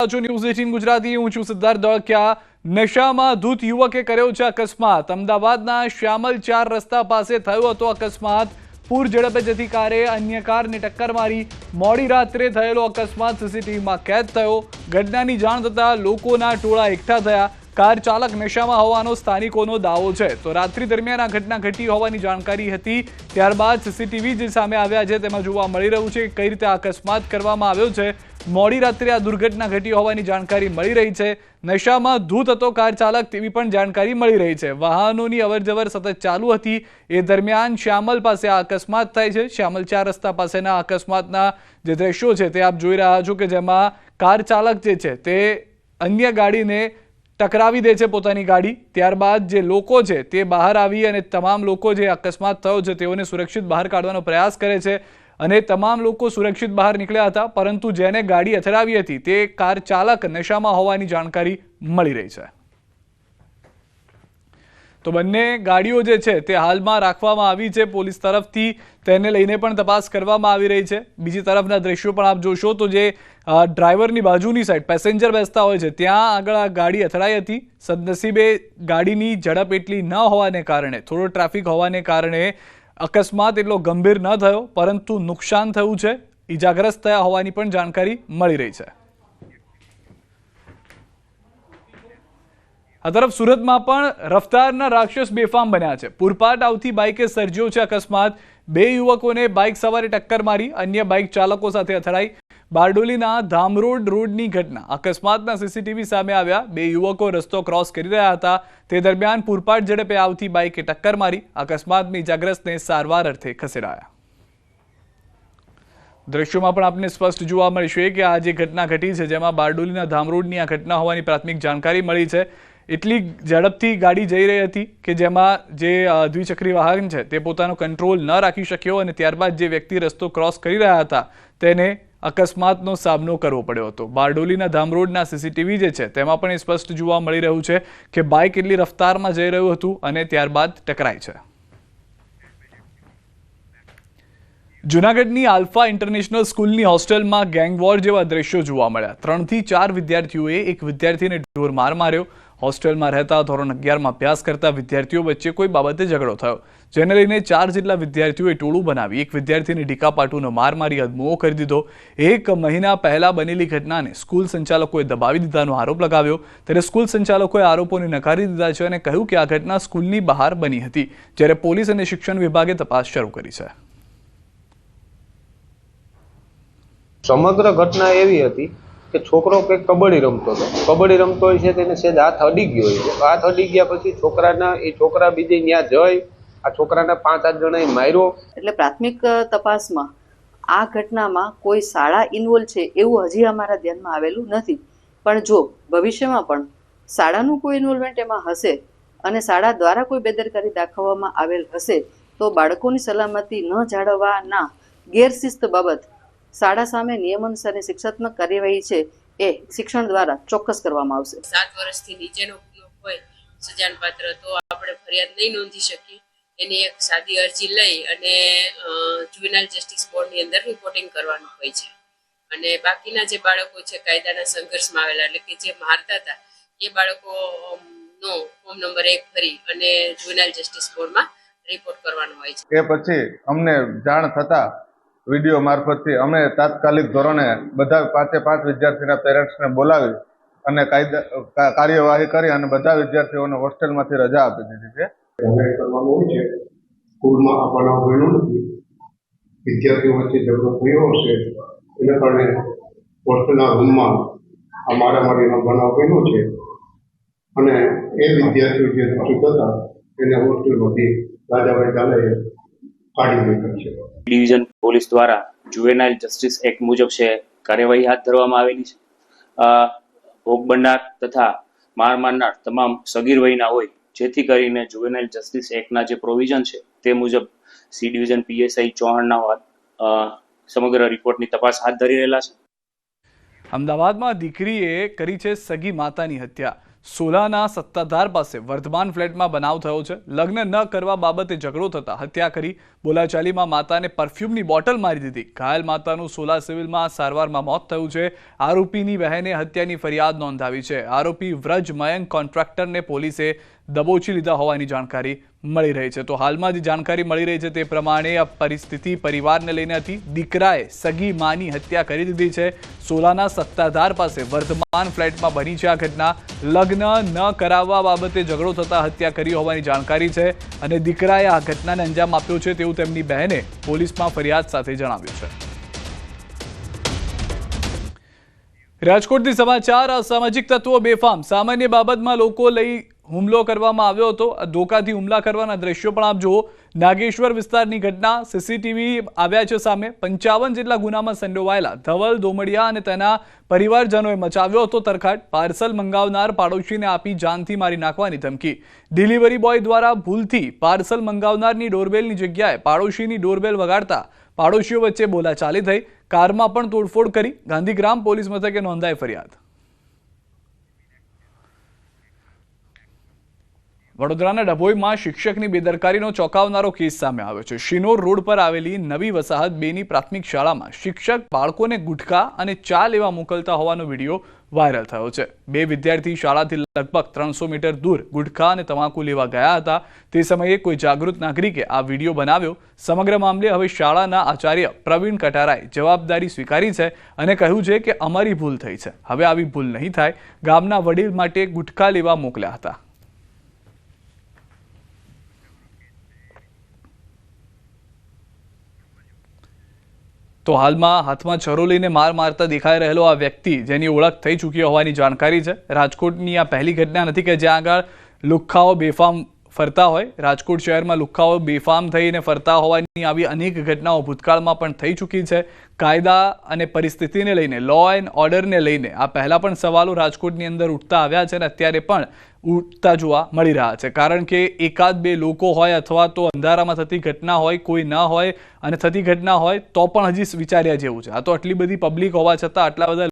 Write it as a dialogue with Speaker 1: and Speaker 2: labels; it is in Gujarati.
Speaker 1: ન્યૂઝ 18 ગુજરાતી હું છું સિદ્ધાર્થ દળકિયા। નશામાં ધૂત યુવકે કર્યો છે અકસ્માત। અમદાવાદના શ્યામલ 4 રસ્તા પાસે થયો હતો અકસ્માત। પૂર ઝડપે જતી કારે અન્ય કારને ટક્કર મારી। મોડી રાત્રે થયેલો અકસ્માત સીસીટીવીમાં કેદ થયો। ઘટનાની જાણ થતાં લોકોના ટોળા એકઠા થયા। કાર ચાલક નશામાં હોવાનો સ્થાનિકોનો દાવો છે। તો રાત્રિ દરમિયાન આ ઘટના ઘટી હોવાની જાણકારી હતી। ત્યારબાદ સીસીટીવી જે સામે આવ્યા છે તેમાં જોવા મળી રહ્યું છે કઈ રીતે અકસ્માત કરવામાં આવ્યો છે। મોડી રાત્રે આ દુર્ઘટના ઘટી હોવાની જાણકારી મળી રહી છે। નશામાં ધૂત હતો કાર ચાલક તેવી પણ જાણકારી મળી રહી છે। વાહનોની અવરજવર સતત ચાલુ હતી। એ દરમિયાન શ્યામલ પાસે આ અકસ્માત થાય છે। શ્યામલ 4 રસ્તા પાસેના અકસ્માતના જે દ્રશ્યો છે તે આપ જોઈ રહ્યા છો કે જેમાં કાર ચાલક જે છે તે અન્ય ગાડીને ટકરાવી દે છે પોતાની ગાડી। ત્યારબાદ જે લોકો છે તે બહાર આવી અને તમામ લોકો જે અકસ્માત થયો છે તેઓને સુરક્ષિત બહાર કાઢવાનો પ્રયાસ કરે છે અને તમામ લોકો સુરક્ષિત બહાર નીકળ્યા હતા, પરંતુ જેને ગાડી અથડાવી હતી તે કાર ચાલક નશામાં હોવાની જાણકારી મળી રહી છે। તો બંને ગાડીઓ જે છે તે હાલમાં રાખવામાં આવી છે પોલીસ તરફથી। તેને લઈને પણ તપાસ કરવામાં આવી રહી છે। બીજી તરફના દ્રશ્યો પણ આપ જોશો તો જે ડ્રાઈવરની બાજુની સાઈડ પેસેન્જર બેસતા હોય છે ત્યાં આગળ આ ગાડી અથડાઈ હતી। સદનસીબે ગાડીની ઝડપ એટલી ન હોવાને કારણે, થોડો ટ્રાફિક હોવાને કારણે અકસ્માત એટલો ગંભીર ન થયો, પરંતુ નુકસાન થયું છે। ઈજાગ્રસ્ત થયા હોવાની પણ જાણકારી મળી રહી છે। આ તરફ સુરતમાં પણ રફતારના રાક્ષસ બેફામ બન્યા છે। પૂરપાટ આવતી બાઇકે સર્જ્યો છે અકસ્માત। 2 યુવકોને બાઇક સવારે ટક્કર મારી, અન્ય બાઇક ચાલકો સાથે અથડાઈ। બારડોલીના ધામરોડ રોડની ઘટના અકસ્માતના સીસીટીવી સામે આવ્યા। 2 યુવકો રસ્તો ક્રોસ કરી રહ્યા હતા તે દરમિયાન પૂરપાટ ઝડપે આવતી બાઇકે ટક્કર મારી। અકસ્માતમાં ઇજાગ્રસ્તને સારવાર અર્થે ખસેડાયા। દ્રશ્યોમાં પણ આપને સ્પષ્ટ જોવા મળશે કે આ જે ઘટના ઘટી છે જેમાં બારડોલીના ધામરોડની આ ઘટના હોવાની પ્રાથમિક જાણકારી મળી છે। એટલી ઝડપથી ગાડી જઈ રહી હતી કે જેમાં જે દ્વિચક્રી વાહન છે તે પોતાનો કંટ્રોલ ન રાખી શક્યો અને ત્યારબાદ જે વ્યક્તિ રસ્તો ક્રોસ કરી રહ્યા હતા તેને અકસ્માતનો સામનો કરવો પડ્યો હતો। બારડોલીના ધામરોડના સીસીટીવી જે છે તેમાં પણ સ્પષ્ટ જોવા મળી રહ્યું છે કે બાઇક એટલી રફતારમાં જઈ રહ્યું હતું અને ત્યારબાદ ટકરાઈ છે। જૂનાગઢની આલ્ફા ઇન્ટરનેશનલ સ્કૂલની હોસ્ટેલમાં ગેંગવોર જેવા દ્રશ્યો જોવા મળ્યા। 3 થી 4 વિદ્યાર્થીઓએ એક વિદ્યાર્થીને ઢોરમાર માર્યો। હોસ્ટેલમાં રહેતા ધોરણ 11માં અભ્યાસ કરતા વિદ્યાર્થીઓ વચ્ચે કોઈ બાબતે ઝઘડો થયો, જેને લઈને 4 જેટલા વિદ્યાર્થીઓએ ટોળું બનાવી એક વિદ્યાર્થીને ઢીકાપાટુનો માર મારી અધમુઓ કરી દીધો। 1 મહિના પહેલા બનેલી ઘટનાને સ્કૂલ સંચાલકોએ દબાવી દીધાનો આરોપ લગાવ્યો। ત્યારે સ્કૂલ સંચાલકોએ આરોપોને નકારી દીધા છે અને કહ્યું કે આ ઘટના સ્કૂલની બહાર બની હતી, જ્યારે પોલીસ અને શિક્ષણ વિભાગે તપાસ શરૂ કરી છે।
Speaker 2: સમગ્ર ઘટના એવી હતી કે છોકરો કંઈક કબડ્ડી રમતો હતો। કબડ્ડી રમતો હોય છે તેને સેજ હાથ અડી ગયો હોય છે। હાથ અડી ગયા પછી છોકરા બીજે ત્યાં જઈ આ છોકરાને 5-8 જણાએ માર્યો।
Speaker 3: એટલે પ્રાથમિક તપાસમાં આ ઘટનામાં કોઈ શાળા ઇન્વોલ્વ છે એવું હજી અમારા ધ્યાનમાં આવેલું નથી, પણ જો ભવિષ્યમાં પણ શાળાનું કોઈ ઇન્વોલ્વમેન્ટ એમાં હશે અને શાળા દ્વારા કોઈ બેદરકારી દાખવવામાં આવેલ હશે તો બાળકોની સલામતી ન જાળવવાના ગેરશિસ્ત બાબત શાળા સામે નિયમાનુસારની શિક્ષાત્મક કાર્યવાહી છે એ શિક્ષણ દ્વારા ચોક્કસ કરવામાં આવશે।
Speaker 4: 7 વર્ષથી નીચેનો હોય સજાનપાત્ર તો આપણે ફરિયાદ નહીં નોંધી શકીએ। એની એક સાદી અરજી લઈ અને જુવેનાઇલ જસ્ટિસ બોર્ડની અંદર રિપોર્ટિંગ કરવાનું હોય છે અને બાકીના જે બાળકો છે કાયદાના સંઘર્ષમાં આવેલા એટલે કે જે મારતા હતા એ બાળકોનો ફોર્મ નંબર 1 ભરી અને જુવેનાઇલ જસ્ટિસ બોર્ડમાં રિપોર્ટ કરવાનો હોય છે।
Speaker 5: એ પછી અમને જાણ થતા વિડીયો મારફતથી અમે તાત્કાલિક ધોરણે બધા 5 વિદ્યાર્થીના પેરેન્ટ્સને બોલાવી અને કાર્યવાહી કરી અને બધા વિદ્યાર્થીઓને હોસ્ટેલમાંથી રજા આપી દીધી છે।
Speaker 6: કરવાનું હોય છે સ્કૂલમાં આ બનાવ બન્યો નથી, વિદ્યાર્થીઓ વચ્ચે ઝઘડો થયો હશે એને કારણે હોસ્ટેલના રૂમમાં આ મારામારીનો બનાવ બન્યો છે અને એ વિદ્યાર્થીઓ જે દોષિત હતા એને હોસ્ટેલમાંથી રાજાભાઈ ઝાલાએ કાઢી મૂક્યા છે।
Speaker 7: ડિવિઝન પોલીસ દ્વારા જુવેનાઇલ જસ્ટિસ એક્ટ મુજબ છે કાર્યવાહી હાથ ધરવામાં આવેલી છે। ભોગ બનનાર તથા માર મારનાર તમામ સગીર વયના હોય, જેથી કરીને જુવેનાઇલ જસ્ટિસ એક્ટના જે પ્રોવિઝન છે તે મુજબ સી ડિવિઝન પીએસઆઈ ચૌહાણના સમગ્ર રિપોર્ટની તપાસ હાથ ધરી રહેલા છે।
Speaker 1: અમદાવાદમાં દીકરીએ કરી છે સગી માતાની હત્યા। સોલાના સત્તાધાર પાસે વર્ધમાન ફ્લેટમાં બનાવ થયો છે. લગ્ન ન કરવા બાબતે ઝઘડો થતા હત્યા કરી. બોલાચાલીમાં માતાને પરફ્યુમની બોટલ મારી દીધી. ઘાયલ માતાનું સોલા સિવિલમાં સારવારમાં મોત થયું છે. આરોપીની બહેને હત્યાની ફરિયાદ નોંધાવી છે. આરોપી વ્રજ મયંક કોન્ટ્રાક્ટરને પોલીસે દબોચી લીધા હોવાની જાણકારી મળી રહી છે. તો હાલમાં જે જાણકારી મળી રહી છે તે પ્રમાણે આ પરિસ્થિતિ પરિવારને લઈને હતી. દીકરાએ સગી માની હત્યા કરી દીધી છે. સોલાના સત્તાધાર પાસે વર્ધમાન ફ્લેટમાં બની છે આ ઘટના. લગ્ન ન કરાવવા બાબતે ઝઘડો થતા હત્યા કરી હોવાની જાણકારી છે અને દીકરાએ આ ઘટનાને અંજામ આપ્યો છે તેવું તેમની બહેને પોલીસમાં ફરિયાદ સાથે જણાવ્યું છે. રાજકોટથી સમાચાર. અસામાજિક તત્વો બેફામ. સામાન્ય બાબતમાં લોકો લઈ હુમલો કરવામાં આવ્યો હતો. ધોકાથી હુમલા કરવાના દ્રશ્યો પણ આપ જુઓ. નાગેશ્વર વિસ્તારની ઘટના. સીસીટીવી આવ્યા છે સામે. 55 જેટલા ગુનામાં સંડોવાયેલા ધવલ દોમડિયા અને તેના પરિવારજનોએ મચાવ્યો હતો તરખાટ. પાર્સલ મંગાવનાર પાડોશીને આપી જાનથી મારી નાખવાની ધમકી. ડિલિવરી બોય દ્વારા ભૂલથી પાર્સલ મંગાવનારની ડોરબેલની જગ્યાએ પાડોશીની ડોરબેલ વગાડતા પાડોશીઓ વચ્ચે બોલાચાલી થઈ. કારમાં પણ તોડફોડ કરી. ગાંધીગ્રામ પોલીસ મથકે નોંધાઈ ફરિયાદ. વડોદરાના ડભોઈમાં શિક્ષકની બેદરકારીનો ચોંકાવનારો કેસ સામે આવ્યો છે. શિનોર રોડ પર આવેલી નવી વસાહત 2ની પ્રાથમિક શાળામાં શિક્ષક બાળકોને ગુટખા અને ચા લેવા મોકલતા હોવાનો વિડીયો વાયરલ થયો છે. 2 વિદ્યાર્થી શાળાથી લગભગ 300 મીટર દૂર ગુટખા અને તમાકુ લેવા ગયા હતા. તે સમયે કોઈ જાગૃત નાગરિકે આ વિડીયો બનાવ્યો. સમગ્ર મામલે હવે શાળાના આચાર્ય પ્રવીણ કટારાએ જવાબદારી સ્વીકારી છે અને કહ્યું છે કે અમારી ભૂલ થઈ છે. હવે આવી ભૂલ નહીં થાય. ગામના વડીલ માટે ગુટખા લેવા મોકલ્યા હતા. તો હાલમાં હાથમાં છરો લઈને માર મારતા દેખાઈ રહેલો આ વ્યક્તિ જેની ઓળખ થઈ ચૂકી હોવાની જાણકારી છે. રાજકોટની આ પહેલી ઘટના નથી કે જ્યાં આગળ લુખ્ખાઓ બેફામ ફરતા હોય. રાજકોટ શહેરમાં લુખ્ખાઓ બેફામ થઈને ફરતા હોવાની આવી અનેક ઘટનાઓ ભૂતકાળમાં પણ થઈ ચૂકી છે. કાયદા અને પરિસ્થિતિને લઈને, લો એન્ડ ઓર્ડરને લઈને આ પહેલા પણ સવાલો રાજકોટની અંદર ઉઠતા આવ્યા છે અને અત્યારે પણ ઉઠતા જોવા મળી રહ્યા છે. કારણ કે એકાદ બે લોકો હોય અથવા તો અંધારામાં થતી ઘટના હોય, કોઈ ન હોય અને થતી ઘટના હોય તો પણ હજી વિચાર્યા જેવું છે. આ તો આટલી બધી પબ્લિક હોવા છતાં આટલા બધા